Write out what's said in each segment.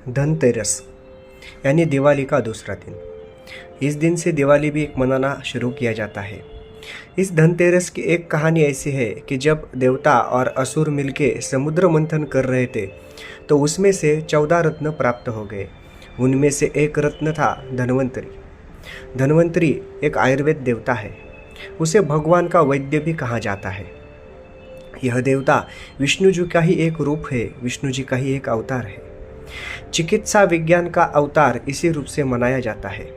धनतेरस यानी दिवाली का दूसरा दिन। इस दिन से दिवाली भी एक मनाना शुरू किया जाता है। इस धनतेरस की एक कहानी ऐसी है कि जब देवता और असुर मिलके समुद्र मंथन कर रहे थे तो उसमें से 14 रत्न प्राप्त हो गए। उनमें से एक रत्न था धन्वंतरी। धन्वंतरी एक आयुर्वेद देवता है। उसे भगवान का वैद्य भी कहा जाता है। यह देवता विष्णु जी का ही एक रूप है, विष्णु जी का ही एक अवतार है। चिकित्सा विज्ञान का अवतार इसी रूप से मनाया जाता है।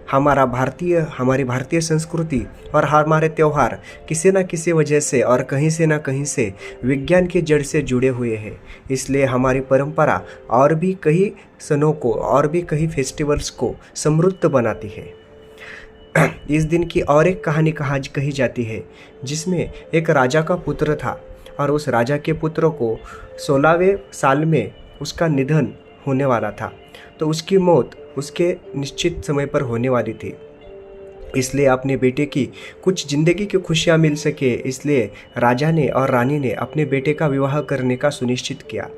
हमारी भारतीय संस्कृति और हमारे त्यौहार किसी न किसी वजह से और कहीं से न कहीं से विज्ञान की जड़ से जुड़े हुए हैं। इसलिए हमारी परंपरा और भी कई सनों को और भी कई फेस्टिवल्स को समृद्ध बनाती है। इस दिन की और एक कहानी कही जाती है जिसमें एक राजा का पुत्र था और उस राजा के पुत्र को 16वें साल में उसका निधन होने वाला था। तो उसकी मौत उसके निश्चित समय पर होने वाली थी। इसलिए अपने बेटे की कुछ ज़िंदगी की खुशियाँ मिल सके, इसलिए राजा ने और रानी ने अपने बेटे का विवाह करने का सुनिश्चित किया।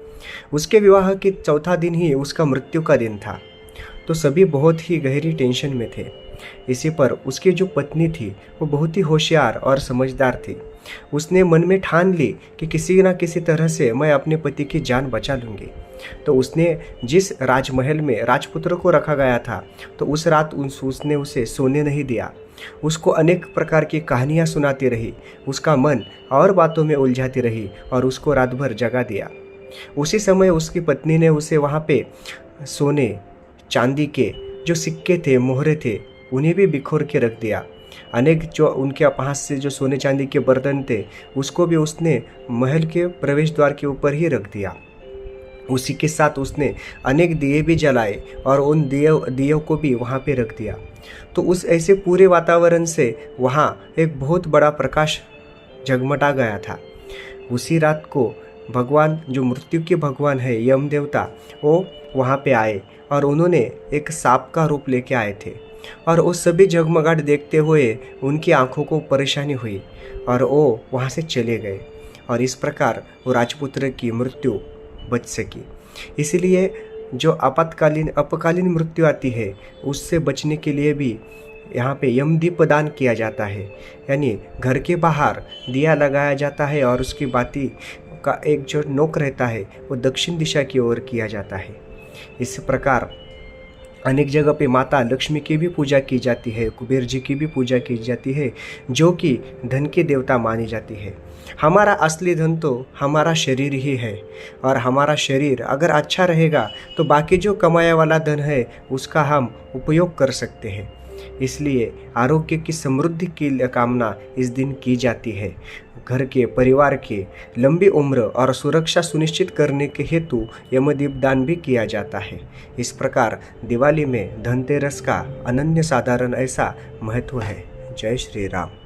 उसके विवाह के चौथा दिन ही उसका मृत्यु का दिन था। तो सभी बहुत ही गहरी टेंशन में थे। इसी पर उसकी जो पत्नी थी वो बहुत ही होशियार और समझदार थी। उसने मन में ठान ली कि किसी न किसी तरह से मैं अपने पति की जान बचा लूँगी। तो उसने जिस राजमहल में राजपुत्र को रखा गया था तो उस रात उसने उसे सोने नहीं दिया। उसको अनेक प्रकार की कहानियाँ सुनाती रही, उसका मन और बातों में उलझाती रही और उसको रात भर जगा दिया। उसी समय उसकी पत्नी ने उसे वहाँ पे सोने चांदी के जो सिक्के थे, मोहरे थे, उन्हें भी बिखोर के रख दिया। अनेक जो उनके पास से जो सोने चांदी के बर्तन थे उसको भी उसने महल के प्रवेश द्वार के ऊपर ही रख दिया। उसी के साथ उसने अनेक दिए भी जलाए और उन दियों को भी वहाँ पे रख दिया। तो उस ऐसे पूरे वातावरण से वहाँ एक बहुत बड़ा प्रकाश जगमगा गया था। उसी रात को भगवान जो मृत्यु के भगवान है यम देवता वो वहाँ पे आए और उन्होंने एक सांप का रूप लेके आए थे और वो सभी जगमगाहट देखते हुए उनकी आंखों को परेशानी हुई और वो वहाँ से चले गए और इस प्रकार वो राजपुत्र की मृत्यु बच सकी। इसलिए जो अपकालीन मृत्यु आती है उससे बचने के लिए भी यहाँ पे यमदीप दान किया जाता है, यानी घर के बाहर दिया लगाया जाता है और उसकी बाती का एक जो नोक रहता है वो दक्षिण दिशा की ओर किया जाता है। इस प्रकार अनेक जगह पे माता लक्ष्मी की भी पूजा की जाती है, कुबेर जी की भी पूजा की जाती है जो कि धन के देवता मानी जाती है। हमारा असली धन तो हमारा शरीर ही है और हमारा शरीर अगर अच्छा रहेगा तो बाकी जो कमाया वाला धन है उसका हम उपयोग कर सकते हैं। इसलिए आरोग्य की समृद्धि की कामना इस दिन की जाती है। घर के परिवार की लंबी उम्र और सुरक्षा सुनिश्चित करने के हेतु यमदीप दान भी किया जाता है। इस प्रकार दिवाली में धनतेरस का अनन्य साधारण ऐसा महत्व है। जय श्री राम।